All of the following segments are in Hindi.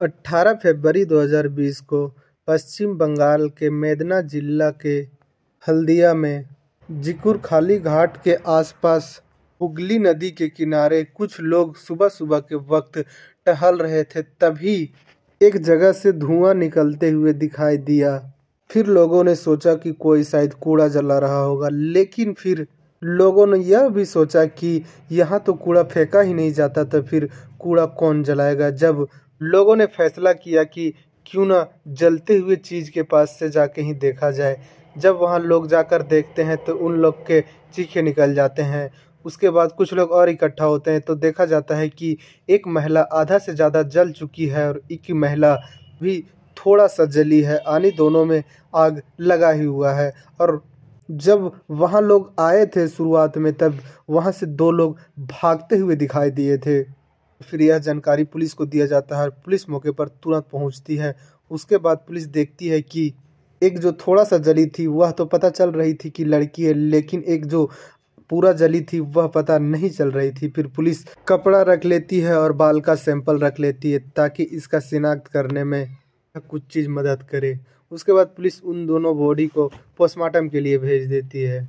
18 फरवरी 2020 को पश्चिम बंगाल के मेदना जिला के हल्दिया में जिकुरखाली घाट के आसपास हुगली नदी के किनारे कुछ लोग सुबह सुबह के वक्त टहल रहे थे। तभी एक जगह से धुआं निकलते हुए दिखाई दिया। फिर लोगों ने सोचा कि कोई शायद कूड़ा जला रहा होगा, लेकिन फिर लोगों ने यह भी सोचा कि यहाँ तो कूड़ा फेंका ही नहीं जाता, तो फिर कूड़ा कौन जलाएगा। जब लोगों ने फैसला किया कि क्यों ना जलते हुए चीज़ के पास से जाके ही देखा जाए। जब वहाँ लोग जाकर देखते हैं तो उन लोग के चीखे निकल जाते हैं। उसके बाद कुछ लोग और इकट्ठा होते हैं तो देखा जाता है कि एक महिला आधा से ज़्यादा जल चुकी है और एक महिला भी थोड़ा सा जली है, यानी दोनों में आग लगा ही हुआ है। और जब वहाँ लोग आए थे शुरुआत में, तब वहाँ से 2 लोग भागते हुए दिखाई दिए थे। फिर यह जानकारी पुलिस को दिया जाता है और पुलिस मौके पर तुरंत पहुँचती है। उसके बाद पुलिस देखती है कि एक जो थोड़ा सा जली थी वह तो पता चल रही थी कि लड़की है, लेकिन एक जो पूरा जली थी वह पता नहीं चल रही थी। फिर पुलिस कपड़ा रख लेती है और बाल का सैंपल रख लेती है ताकि इसका शिनाख्त करने में कुछ चीज़ मदद करे। उसके बाद पुलिस उन दोनों बॉडी को पोस्टमार्टम के लिए भेज देती है।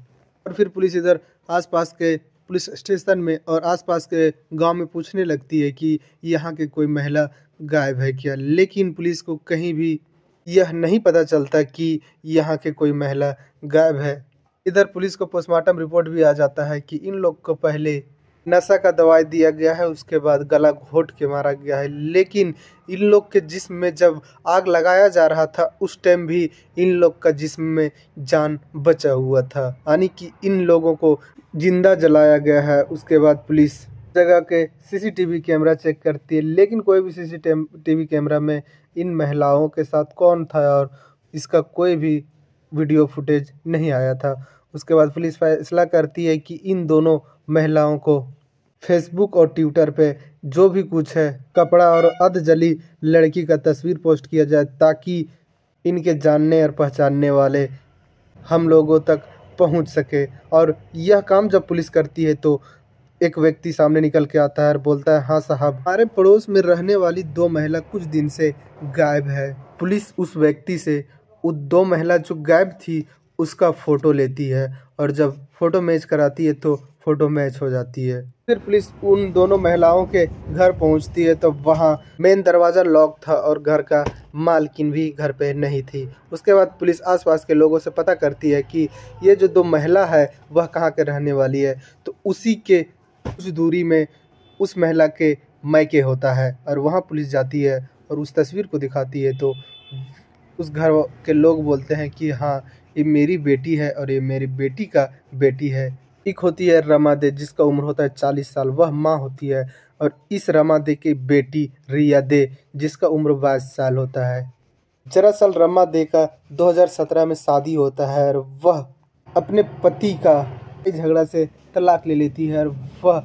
और फिर पुलिस इधर आसपास के पुलिस स्टेशन में और आसपास के गांव में पूछने लगती है कि यहाँ के कोई महिला गायब है क्या, लेकिन पुलिस को कहीं भी यह नहीं पता चलता कि यहाँ के कोई महिला गायब है। इधर पुलिस को पोस्टमार्टम रिपोर्ट भी आ जाता है कि इन लोग को पहले नशा का दवाई दिया गया है, उसके बाद गला घोट के मारा गया है। लेकिन इन लोग के जिस्म में जब आग लगाया जा रहा था उस टाइम भी इन लोग का जिस्म में जान बचा हुआ था, यानी कि इन लोगों को जिंदा जलाया गया है। उसके बाद पुलिस जगह के सीसीटीवी कैमरा चेक करती है, लेकिन कोई भी सीसीटीवी कैमरा में इन महिलाओं के साथ कौन था और इसका कोई भी वीडियो फुटेज नहीं आया था। उसके बाद पुलिस फैसला करती है कि इन दोनों महिलाओं को फेसबुक और ट्विटर पे जो भी कुछ है कपड़ा और अध जली लड़की का तस्वीर पोस्ट किया जाए, ताकि इनके जानने और पहचानने वाले हम लोगों तक पहुंच सके। और यह काम जब पुलिस करती है तो एक व्यक्ति सामने निकल के आता है और बोलता है, हाँ साहब, हमारे पड़ोस में रहने वाली 2 महिला कुछ दिन से गायब है। पुलिस उस व्यक्ति से उस 2 महिला जो गायब थी उसका फ़ोटो लेती है और जब फ़ोटो मैच कराती है तो फ़ोटो मैच हो जाती है। फिर पुलिस उन दोनों महिलाओं के घर पहुंचती है तो वहां मेन दरवाज़ा लॉक था और घर का मालकिन भी घर पे नहीं थी। उसके बाद पुलिस आसपास के लोगों से पता करती है कि ये जो 2 महिला है वह कहाँ के रहने वाली है, तो उसी के कुछ दूरी में उस महिला के मायके होता है। और वहाँ पुलिस जाती है और उस तस्वीर को दिखाती है तो उस घर के लोग बोलते हैं कि हाँ, ये मेरी बेटी है और ये मेरी बेटी का बेटी है। एक होती है रमा दे जिसका उम्र होता है 40 साल, वह माँ होती है। और इस रमा दे की बेटी रिया दे जिसका उम्र 22 साल होता है। दरअसल रमा दे का 2017 में शादी होता है और वह अपने पति का झगड़ा से तलाक ले लेती है और वह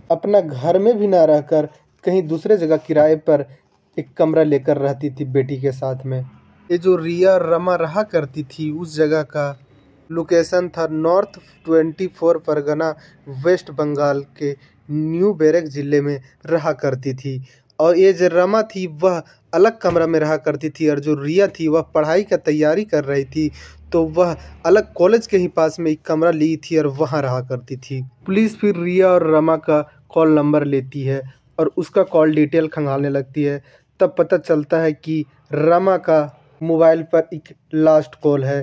अपना घर में भी ना रहकर कहीं दूसरे जगह किराए पर एक कमरा लेकर रहती थी बेटी के साथ में। ये जो रिया रमा रहा करती थी उस जगह का लोकेशन था नॉर्थ 24 परगना, वेस्ट बंगाल के न्यू बैरक ज़िले में रहा करती थी। और ये जो रमा थी वह अलग कमरा में रहा करती थी और जो रिया थी वह पढ़ाई का तैयारी कर रही थी, तो वह अलग कॉलेज के ही पास में एक कमरा ली थी और वहाँ रहा करती थी। पुलिस फिर रिया और रमा का कॉल नंबर लेती है और उसका कॉल डिटेल खंगालने लगती है। तब पता चलता है कि रमा का मोबाइल पर एक लास्ट कॉल है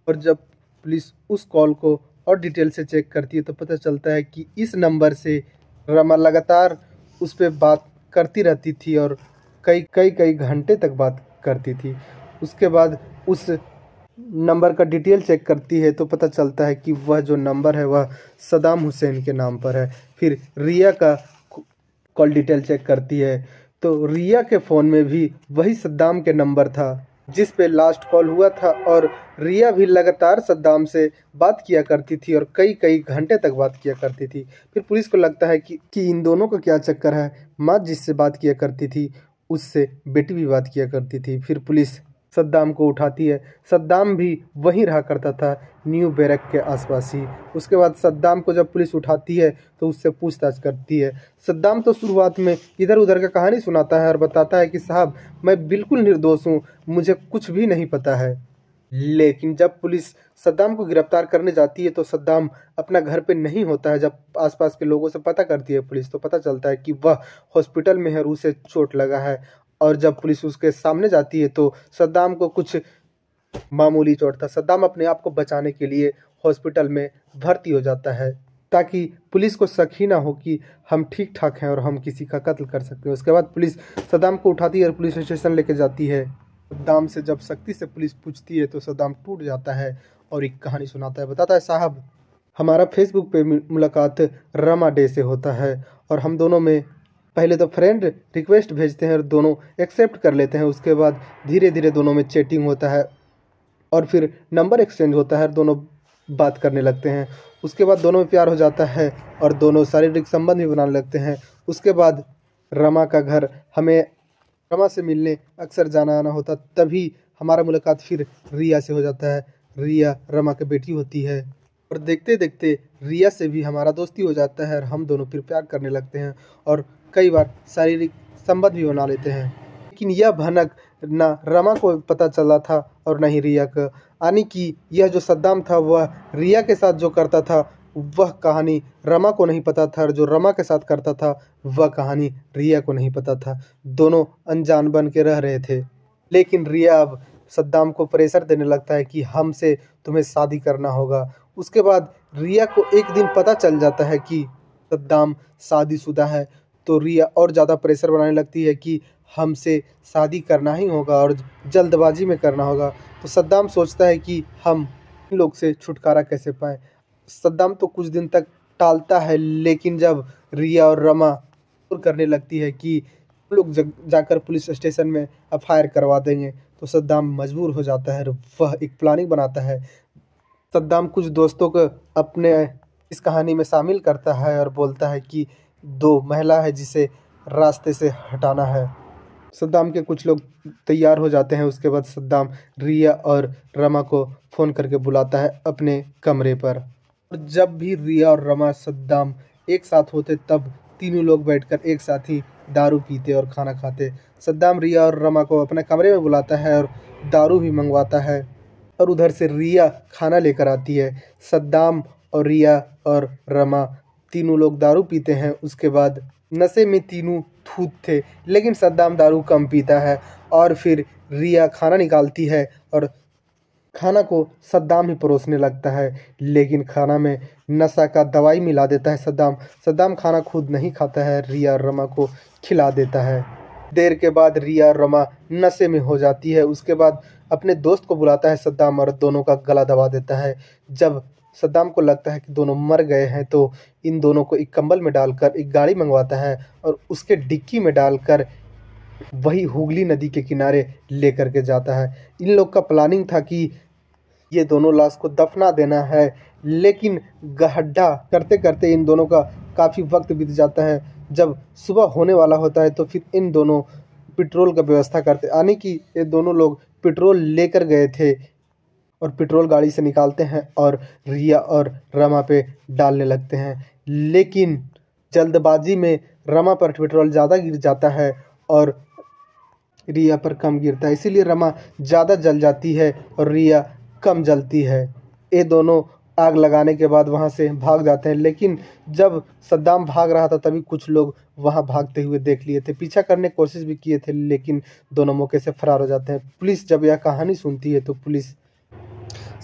और जब पुलिस उस कॉल को और डिटेल से चेक करती है तो पता चलता है कि इस नंबर से रमा लगातार उस पर बात करती रहती थी और कई घंटे तक बात करती थी। उसके बाद उस नंबर का डिटेल चेक करती है तो पता चलता है कि वह जो नंबर है वह सदाम हुसैन के नाम पर है। फिर रिया का कॉल डिटेल चेक करती है तो रिया के फ़ोन में भी वही सद्दाम के नंबर था जिस पे लास्ट कॉल हुआ था और रिया भी लगातार सद्दाम से बात किया करती थी और कई घंटे तक बात किया करती थी। फिर पुलिस को लगता है कि इन दोनों का क्या चक्कर है, माँ जिससे बात किया करती थी उससे बेटी भी बात किया करती थी। फिर पुलिस सद्दाम को उठाती है। सद्दाम भी वहीं रहा करता था, न्यू बैरक के आसपास ही। उसके बाद सद्दाम को जब पुलिस उठाती है तो उससे पूछताछ करती है। सद्दाम तो शुरुआत में इधर उधर का कहानी सुनाता है और बताता है कि साहब मैं बिल्कुल निर्दोष हूँ, मुझे कुछ भी नहीं पता है। लेकिन जब पुलिस सद्दाम को गिरफ्तार करने जाती है तो सद्दाम अपना घर पे नहीं होता है। जब आसपास के लोगों से पता करती है पुलिस तो पता चलता है कि वह हॉस्पिटल में है और उसे चोट लगा है। और जब पुलिस उसके सामने जाती है तो सद्दाम को कुछ मामूली चोट था। सद्दाम अपने आप को बचाने के लिए हॉस्पिटल में भर्ती हो जाता है ताकि पुलिस को शक ही ना हो कि हम ठीक ठाक हैं और हम किसी का कत्ल कर सकते हैं। उसके बाद पुलिस सद्दाम को उठाती है और पुलिस स्टेशन लेके जाती है। सद्दाम से जब सख्ती से पुलिस पूछती है तो सद्दाम टूट जाता है और एक कहानी सुनाता है। बताता है साहब हमारा फेसबुक पे मुलाकात रमा डे से होता है और हम दोनों में पहले तो फ्रेंड रिक्वेस्ट भेजते हैं और दोनों एक्सेप्ट कर लेते हैं। उसके बाद धीरे धीरे दोनों में चैटिंग होता है और फिर नंबर एक्सचेंज होता है और दोनों बात करने लगते हैं। उसके बाद दोनों में प्यार हो जाता है और दोनों शारीरिक संबंध भी बनाने लगते हैं। उसके बाद रमा का घर, हमें रमा से मिलने अक्सर जाना आना होता, तभी हमारा मुलाकात फिर रिया से हो जाता है। रिया रमा की बेटी होती है और देखते देखते रिया से भी हमारा दोस्ती हो जाता है और हम दोनों फिर प्यार करने लगते हैं और कई बार शारीरिक संबंध भी बना लेते हैं। लेकिन यह भनक ना रमा को पता चला था और न ही रिया को, यानी कि यह जो सद्दाम था वह रिया के साथ जो करता था वह कहानी रमा को नहीं पता था और जो रमा के साथ करता था वह कहानी रिया को नहीं पता था। दोनों अनजान बन के रह रहे थे। लेकिन रिया अब सद्दाम को प्रेशर देने लगता है कि हमसे तुम्हें शादी करना होगा। उसके बाद रिया को एक दिन पता चल जाता है कि सद्दाम शादीशुदा है तो रिया और ज़्यादा प्रेशर बनाने लगती है कि हमसे शादी करना ही होगा और जल्दबाजी में करना होगा। तो सद्दाम सोचता है कि हम इन लोग से छुटकारा कैसे पाएं। सद्दाम तो कुछ दिन तक टालता है, लेकिन जब रिया और रमा करने लगती है कि हम लोग जाकर पुलिस स्टेशन में एफआईआर करवा देंगे तो सद्दाम मजबूर हो जाता है और वह एक प्लानिंग बनाता है। सद्दाम कुछ दोस्तों को अपने इस कहानी में शामिल करता है और बोलता है कि दो महिला है जिसे रास्ते से हटाना है। सद्दाम के कुछ लोग तैयार हो जाते हैं। उसके बाद सद्दाम रिया और रमा को फ़ोन करके बुलाता है अपने कमरे पर। और जब भी रिया और रमा सद्दाम एक साथ होते तब तीनों लोग बैठकर एक साथ ही दारू पीते और खाना खाते। सद्दाम रिया और रमा को अपने कमरे में बुलाता है और दारू भी मंगवाता है और उधर से रिया खाना लेकर आती है। सद्दाम और रिया और रमा तीनों लोग दारू पीते हैं। उसके बाद नशे में तीनों धूत थे, लेकिन सद्दाम दारू कम पीता है और फिर रिया खाना निकालती है और खाना को सद्दाम ही परोसने लगता है, लेकिन खाना में नशा का दवाई मिला देता है सद्दाम खाना खुद नहीं खाता है, रिया और रमा को खिला देता है। देर के बाद रिया और रमा नशे में हो जाती है। उसके बाद अपने दोस्त को बुलाता है सद्दाम और दोनों का गला दबा देता है। जब सद्दाम को लगता है कि दोनों मर गए हैं तो इन दोनों को एक कंबल में डालकर एक गाड़ी मंगवाता है और उसके डिक्की में डालकर वही हुगली नदी के किनारे लेकर के जाता है। इन लोग का प्लानिंग था कि ये दोनों लाश को दफना देना है, लेकिन गड्ढा करते करते इन दोनों का काफ़ी वक्त बीत जाता है। जब सुबह होने वाला होता है तो फिर इन दोनों पेट्रोल का व्यवस्था करते, यानी कि ये दोनों लोग पेट्रोल लेकर गए थे और पेट्रोल गाड़ी से निकालते हैं और रिया और रमा पे डालने लगते हैं। लेकिन जल्दबाजी में रमा पर पेट्रोल ज़्यादा गिर जाता है और रिया पर कम गिरता है, इसीलिए रमा ज़्यादा जल जाती है और रिया कम जलती है। ये दोनों आग लगाने के बाद वहाँ से भाग जाते हैं, लेकिन जब सद्दाम भाग रहा था तभी कुछ लोग वहाँ भागते हुए देख लिए थे। पीछा करने की कोशिश भी किए थे, लेकिन दोनों मौके से फरार हो जाते हैं। पुलिस जब यह कहानी सुनती है तो पुलिस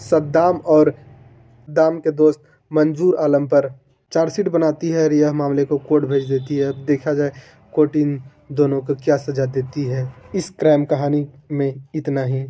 सद्दाम और सद्दाम के दोस्त मंजूर आलम पर चार्जशीट बनाती है और यह मामले को कोर्ट भेज देती है। अब देखा जाए कोर्ट इन दोनों को क्या सज़ा देती है। इस क्राइम कहानी में इतना ही।